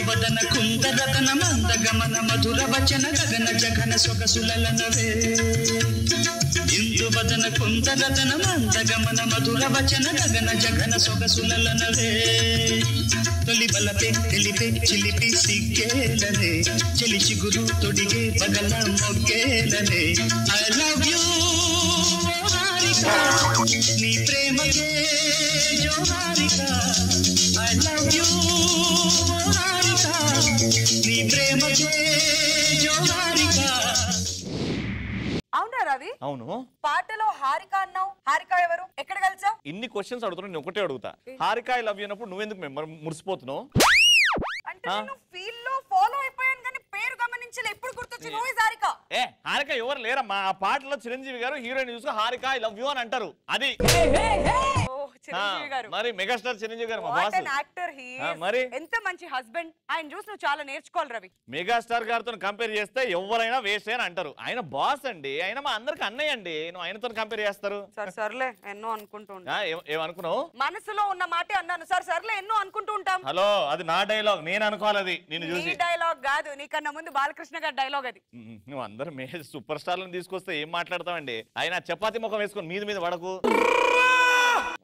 వదన కుందరతన మందగమన మధుర వచన గగన జగన సొగసులనవే ఇందు వదన కుందరతన మందగమన మధుర వచన గగన జగన సొగసులనవే తొలి బలపే తెలిపే చిలిపి సిగ్గేలనే చెలి చిగురు తొడిగే పగల మొగ్గేలనే ఐ లవ్ యూ హారిక నీ ప్రేమకే జోహారిక ఐ లవ్ యూ హారిక నీ ప్రేమకే జోహారిక. అవునా రవి? అవును. పాటలో హారిక అన్నావు, హారిక ఎవరు, ఎక్కడ కలిసావు? ఇన్ని క్వశ్చన్స్ అడుగుతున్నా, నేను ఒకటే అడుగుతా. హారిక ఐ లవ్ యూ అన్నప్పుడు నువ్వెందుకు మురిసిపోతున్నావు? అంటే నేను ఫీల్ లో ఫాలో అయిపోయాను కానీ పేరు గమనించలే, ఎప్పుడు గుర్తొచ్చి నువ్వు హారిక. హారిక ఎవరు లేరమ్మా, ఆ పాటలో చిరంజీవి గారు హీరోయిన్ చూసి హారిక ఐ లవ్ యూ అని అంటారు. అది మరి మెగాస్టార్ చిరంజీవి గారు మా బాస్. యాక్టర్ హి మరి ఎంత మంచి హస్బెండ్, ఆయన చూసి నువ్వు చాలా నేర్చుకోవాలి రవి. మెగాస్టార్ గారితో కంపేర్ చేస్తే ఎవరైనా వేస్ట్ అని అంటారు. ఆయన బాస్ అండి, ఆయన మా అందరికి అన్నయ్య అండి, నువ్వు ఆయనతో కంపేర్ చేస్తారు. సర్లే ఎన్నో అనుకుంటూ ఉంటా. ఏమనుకున్నావు? మనసులో ఉన్న మాటే అన్నాను. సర్లే ఎన్నో అనుకుంటూ ఉంటాం. హలో, అది నా డైలాగ్, నేను అనుకోవాలి. అది నేను చూసి డైలాగ్ కాదు, నీకన్నా ముందు బాలకృష్ణ గారి డైలాగ్ అది. నువ్వు అందరు సూపర్ స్టార్లను తీసుకొస్తే ఏం మాట్లాడతావండి? ఆయన చపాతి ముఖం వేసుకొని మీద పడకు.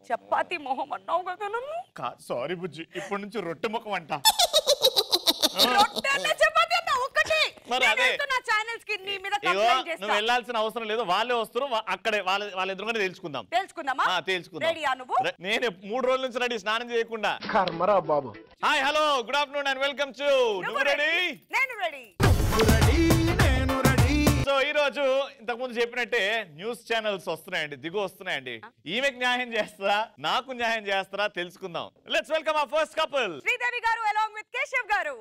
చపాతి మొహం అన్నావు కదా నన్ను. సారీ బుజ్జి, ఇప్పటి నుంచి రొట్టె ముఖం అంట. నువ్వు వెళ్ళాల్సిన అవసరం లేదు, వాళ్ళే వస్తారు. అక్కడే వాళ్ళ ఎదురుగానే తెలుసుకుందామా? నేను 3 రోజుల నుంచి రెడీ, స్నానం చేయకుండా. Hi, hello, good afternoon and welcome to నువ్వు రెడీ నేను రెడీ. సో ఈ రోజు ఇంతకు ముందు చెప్పినట్టే న్యూస్ ఛానల్స్ వస్తున్నాయండి, దిగు వస్తున్నాయండి. ఈమెకు న్యాయం చేస్తారా, నాకు న్యాయం చేస్తారా తెలుసుకుందాం. Let's welcome our first couple, Sridevi గారు అలాంగ్ విత్ కేశవ్ గారు.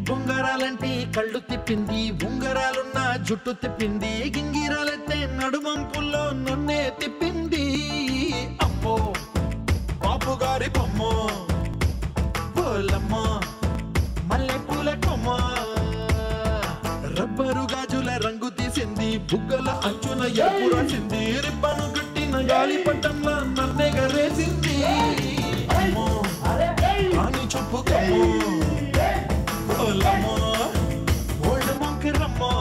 బొంగరాలంటే కళ్ళు తిప్పింది, ఉంగరాలున్న జుట్టు తిప్పింది, గింగిరాలైతే నడుమంపుల్లో నన్నే తిప్పింది. అమ్మో బాబు గారి బొమ్మ, పోలమ్మ మల్లె పూల కొమ్మ, రబ్బరు గాజుల రంగు తీసింది, బుగ్గల అంచున ఎరుపు రాసింది, రిబ్బను కట్టిన గాలి పట్టంలా నన్నే గరేసింది. అమ్మో రాని చెప్పుకోమో, పోలమ్మో ఓల్డ్ మొంకిరమ్మో.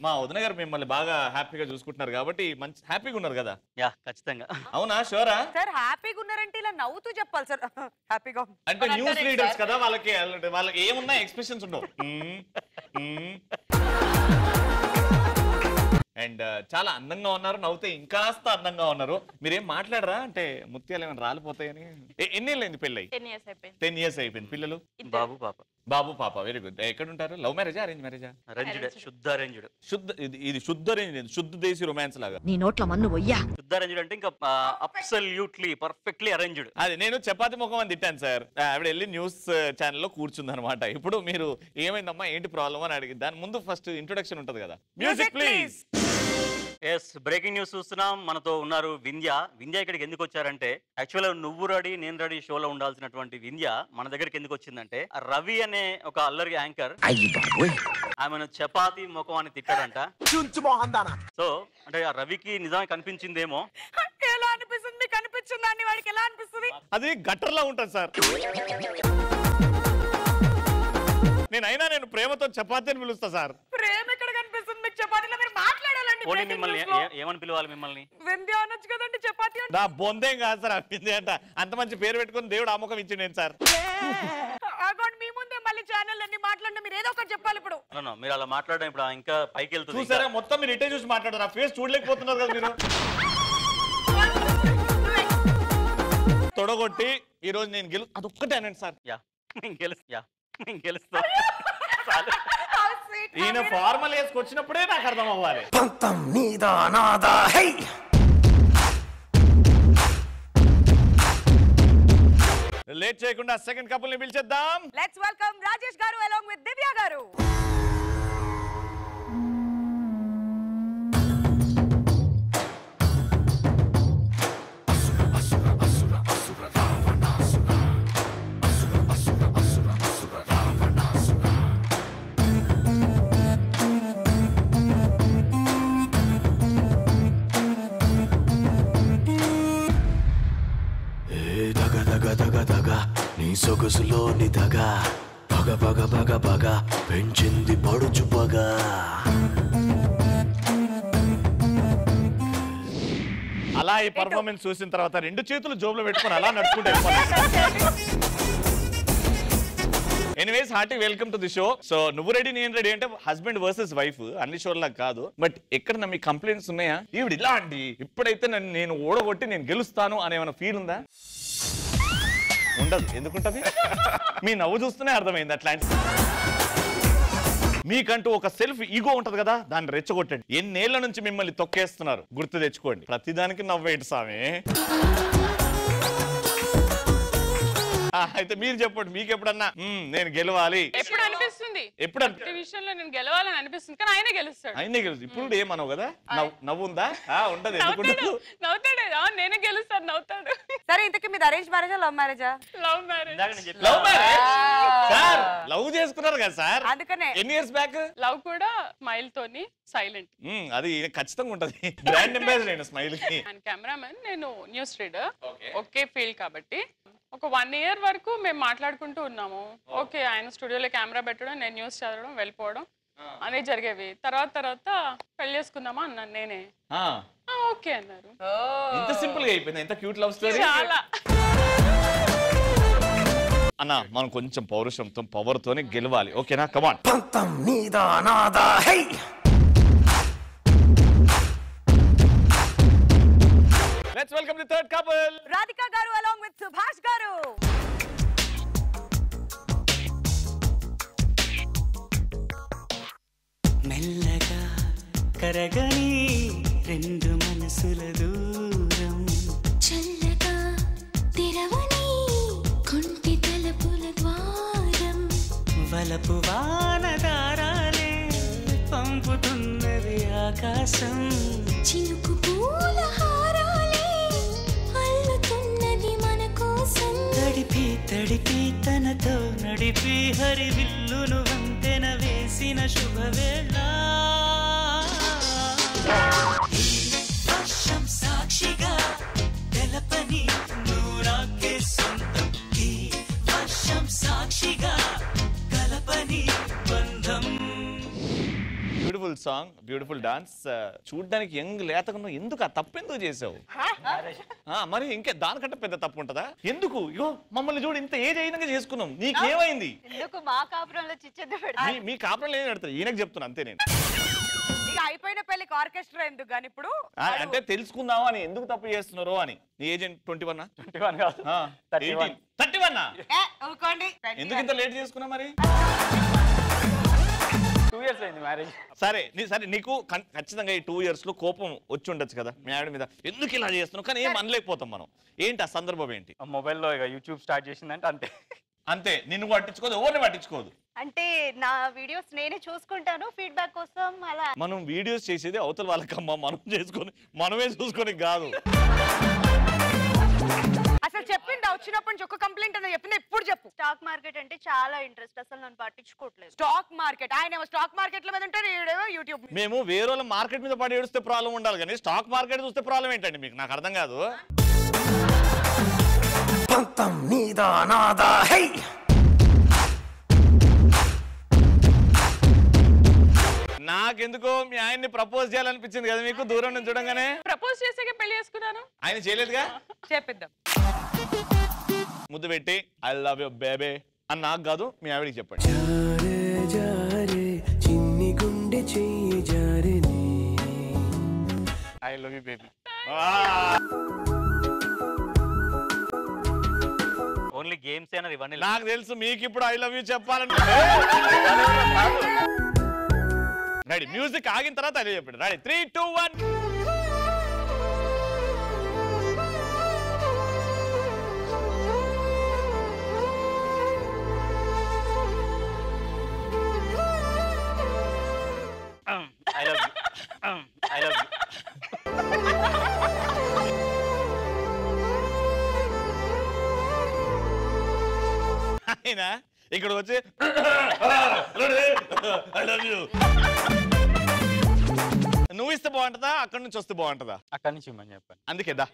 మా వదిన గారు మిమ్మల్ని బాగా హ్యాపీగా చూసుకుంటున్నారు కాబట్టి మంచి హ్యాపీగా ఉన్నారు కదా? యా, ఖచ్చితంగా. అవునా? షూరా? సార్ హ్యాపీగా ఉన్నారంటే ఇలా నవ్వుతూ చెప్పాలి సార్. హ్యాపీగా అంటే న్యూస్ రీడర్స్ కదా, వాళ్ళకి ఏమున్నా ఎక్స్ప్రెషన్స్ ఉండవు. అండ్ చాలా అందంగా ఉన్నారు, నవ్వుతే ఇంకాస్త అందంగా ఉన్నారు. మీరేం మాట్లాడరా? అంటే ముత్యాలు ఏమైనా రాలిపోతాయని. ఎన్నేళ్ళైంది పెళ్ళి? 10 years అయిపోయింది. పిల్లలు? బాబు పాప. Very good. ఎక్కడ ఉంటారు? లవ్ మ్యారేజా, అరేంజ్ మ్యారేజా? శుద్ధ అరేంజ్డ్. ఇది శుద్ధ అరేంజ్, శుద్ధ దేశీ రొమాన్స్ లాగా. నీ నోట్ల మన్ను వయ్యా. శుద్ధ అరేంజ్డ్ అంటే ఇంకా అబ్సల్యూట్లీ పర్ఫెక్ట్లీ అరేంజ్డ్. అది నేను చపాతి ముఖం అని తిట్టాను సార్. ఆవిడ వెళ్ళి న్యూస్ ఛానల్లో కూర్చుంది అనమాట. ఇప్పుడు మీరు ఏమైందమ్మా, ఏంటి ప్రాబ్లం అని అడిగి దాని ముందు ఫస్ట్ ఇంట్రొడక్షన్ ఉంటది కదా. Music please. Yes, breaking news చూస్తున్నాం. మనతో ఉన్నారు వింధ్య. వింధ్య ఇక్కడికి ఎందుకు వచ్చారంటే, యాక్చువల్గా నువ్వు రెడీ నేను రెడీ షోలో ఉండాల్సినటువంటి వింధ్య మన దగ్గరికి ఎందుకు వచ్చిందంటే, రవి అనే ఒక అల్లరి యాంకర్ ఆమెను చపాతి ముఖం అని తిట్టాడంట. సో అంటే ఆ రవికి నిజంగా కనిపించిందేమో. ఎలా అనిపిస్తుంది మీకు? అనిపించిందా అని వాడికి ఎలా అనిపిస్తుంది? అది గట్టర్లా ఉంటుంది సార్. నేను ప్రేమతో చపాతి అని పిలుస్తా సార్. ప్రేమ ఎక్కడ కనిపిస్తుంది మీకు? చపాతీలో మీరు మాట్లాడాలండి. మిమ్మల్ని ఏమని పిలవాలి? మిమ్మల్ని వింధ్య అనొచ్చు కదండి. చపాతి నా బొందేం కాదు సార్, వింధ్య అంట. అంత మంచి పేరు పెట్టుకుని దేవుడు ఆముఖం ఇచ్చిండు సార్. మీ ముందే మళ్ళీ ఛానల్ అన్ని మాట్లాడినా మీరు ఏదో ఒకటి చెప్పాలి. ఇప్పుడు మీరు అలా మాట్లాడడం ఇప్పుడు ఇంకా పైకి వెళ్తుంది. చూసారా, మొత్తం మీరు ఇటే చూసి మాట్లాడారు. ఆ ఫేస్ చూడలేకపోతున్నారు కదా మీరు. తొడగొట్టి ఈ రోజు నేను అదొక్కటే అనండి సార్. గెలుస్తా. ఈయన ఫార్మల్ వేసుకొచ్చినప్పుడే నాకు అర్థం అవ్వాలి. లేట్ చేయకుండా సెకండ్ కపుల్ ని పిలిచేద్దాం. లెట్స్ వెల్కమ్ రాజేష్ గారు అలాంగ్ విత్ దివ్య గారు. నీ సొగసులో నిదగా పగ పగ పగ పగ పెంచింది పడుచు పగా. అలా ఈ పర్ఫార్మెన్స్ చూసిన తర్వాత 2 చేతులు జోబులో పెట్టుకొని అలా నడుచుకుంటే anyways hearty welcome to the show. So నువ్వు రెడీ నేను రెడీ అంటే హస్బెండ్ వర్సెస్ వైఫ్ అన్ని షోల్లా కాదు. బట్ ఎక్కడ మీ కంప్లైంట్స్ ఉన్నాయా? ఈవిడ ఇలా అండి ఇప్పుడైతే నేను ఓడగొట్టి నేను గెలుస్తాను అనే ఏమైనా ఫీల్ ఉందా? ఉండదు. ఎందుకుంటది? మీ నవ్వు చూస్తూనే అర్థమైంది అట్లాంటి. మీకంటూ ఒక సెల్ఫ్ ఈగో ఉంటది కదా, దాన్ని రెచ్చగొట్టండి. ఎన్నేళ్ల నుంచి మిమ్మల్ని తొక్కేస్తున్నారు గుర్తు తెచ్చుకోండి. ప్రతిదానికి నవ్వేంటి సామి. అయితే మీరు చెప్పండి, మీకు ఎప్పుడన్నా నేను గెలవాలి ఎప్పుడు అనిపిస్తుంది? ఎప్పుడు విషయంలో నేను గెలవాలని అనిపిస్తుంది, కానీ ఆయనే గెలుస్తాడు. ఆయనే గెలుస్తాడు. ఇప్పుడు ఏమన్నావు కదా, నవ్వుందా? ఉండదు. నవ్వుతాడు. నేనే గెలుస్తాను, నవ్వుతాడు. సరే ఇంతకీ మీది అరేంజ్ మ్యారేజా లవ్ మ్యారేజా? Love marriage. Love marriage sir, love చేసుకున్నారు కదా సార్. అందుకనే ఎన్ని ఇయర్స్ బ్యాక్? లవ్ కూడా స్మైల్ తోని సైలెంట్. అది ఖచ్చితంగా ఉంటది. బ్రాండ్ అంబాసిడర్ అయిన స్మైల్ కి. కెమెరామెన్, నేను న్యూస్ రీడర్. ఒకే ఫీల్డ్ కాబట్టి ఒక 1 year వరకు మేము మాట్లాడుకుంటూ ఉన్నాము. ఓకే, ఆయన స్టూడియోలో కెమెరా పెట్టడం, నేను న్యూస్ చదవడం, వెళ్ళిపోవడం అనేది జరిగేవి. తర్వాత పెళ్లి చేసుకుందామా అన్నాను నేనే. ఓకే అన్నారు. ఇంత సింపుల్ గా అయిపోయింది. ఎంత క్యూట్ లవ్ స్టోరీ. చాలా. అన్న మనం కొంచెం పౌరుషంతో పవర్ తోనే గెలవాలి. ఓకేనా? కమాన్. Let's welcome the third couple. Radhika garu along with Subhash garu. మెల్లగా కరగని 2 మనసుల దూరం, చల్లగా తెరవని కొంటి తలుపుల ద్వారం, వలపు వానదారాలే పంపుతున్నది ఆకాశం, చినుకు పూల తడిపి తనతో నడిపి హరివిల్లును వంతెన వేసిన శుభవేళ, వర్షం సాక్షిగా తెలపని నూరాకే సొంతం, ఈ వర్షం సాక్షిగా కలపని బంధం. Beautiful song, beautiful dance. చూడ్డానికి యంగ్ లేతగా ఎందుకు ఆ తప్పు ఎందుకు చేసావు? మరి ఇంకే దానికంటే పెద్ద తప్పు ఉంటదా? ఎందుకు? ఇగో మమ్మల్ని చూడు, ఇంత ఏజ్ అయినాక చేసుకున్నాం, నీకేమైంది? మీ కాపురంలో ఏం పెడతారు? ఈయనకు చెప్తున్నా అంతే. నేను అయిపోయిన పెళ్లికి ఆర్కెస్ట్రా ఎందుకు గాని ఇప్పుడు అంటే తెలుసుకుందాం అని. ఎందుకు తప్పు చేస్తున్నారో అని. నీ ఏజ్ 21? 21 కాదు, 31. ఎందుకు ఇంత లేట్ చేసుకున్నా మరి? 2 years అయింది మ్యారేజ్. సరే నీకు ఖచ్చితంగా ఈ 2 years లో కోపం వచ్చి ఉండొచ్చు కదా మీ ఆవిడ మీద. ఎందుకు ఇలా చేస్తున్నావు? కానీ ఏం అనలేకపోతాం మనం. ఏంటి ఆ సందర్భం ఏంటి? మొబైల్లో ఇక యూట్యూబ్ స్టార్ట్ చేసిందంటే అంతే. నిన్ను పట్టించుకోదు, ఎవరిని పట్టించుకోదు. అంటే నా వీడియోస్ నేనే చూసుకుంటాను ఫీడ్బ్యాక్ కోసం. అలా మనం వీడియోస్ చేసేది అవతల వాళ్ళకమ్మా, మనమే చూసుకొని కాదు. అసలు చెప్పిందా వచ్చినప్పటి నుంచి ఒక కంప్లైంట్ అన్న చెప్పిందా? ఎప్పుడు చెప్పు. స్టాక్ మార్కెట్ అంటే చాలా ఇంట్రెస్ట్, అసలు నన్ను పట్టించుకోవట్లేదు. స్టాక్ మార్కెట్, ఆయన స్టాక్ మార్కెట్ మీద ఉంటారు, యూట్యూబ్. మేము వేరే వాళ్ళ మార్కెట్ మీద పడి ఏడుస్తే ప్రాబ్లం ఉండాలి, కానీ స్టాక్ మార్కెట్ చూస్తే ప్రాబ్లం ఏంటండి మీకు? నాకు అర్థం కాదు. నాకెందుకో మీ ఆయన్ని ప్రపోజ్ చేయాలనిపించింది కదా మీకు దూరం నుంచి చూడంగానే. ప్రపోజ్ చేసాక పెళ్లి చేసుకున్నాను. ఆయన చేయలేదుగా? చెప్పిద్దాం. ముద్దు పెట్టి ఐ లవ్ యు బేబీ అని నాకు కాదు మీ ఆవిడికి చెప్పండి. చిన్ని గుండె చెయ్యి జారిని, I love you baby. Only games అయినా ఇవన్నీ నాకు తెలుసు మీకు ఇప్పుడు ఐ లవ్ యూ చెప్పాలంటే. రెడీ, మ్యూజిక్ ఆగిన తర్వాత అదే చెప్పండి. Ready, 3, 2, 1. I love you. I love you. అయినా ఇక్కడ వచ్చి ఐ లవ్ యూ నువ్వు ఇస్తే బాగుంటుందా, అక్కడి నుంచి వస్తే బాగుంటుందా? అక్కడి నుంచి ఇమ్మని చెప్పండి. అందుకే దా.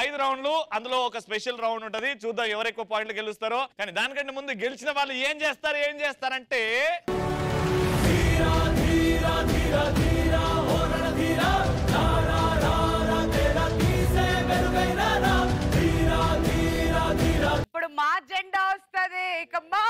5 రౌండ్లు, అందులో ఒక స్పెషల్ రౌండ్ ఉంటది. చూద్దాం ఎవరు ఎక్కువ పాయింట్లు గెలుస్తారో. కానీ దానికంటే ముందు గెలిచిన వాళ్ళు ఏం చేస్తారంటే ఇప్పుడు మా జెండా వస్తుంది. కమ్మా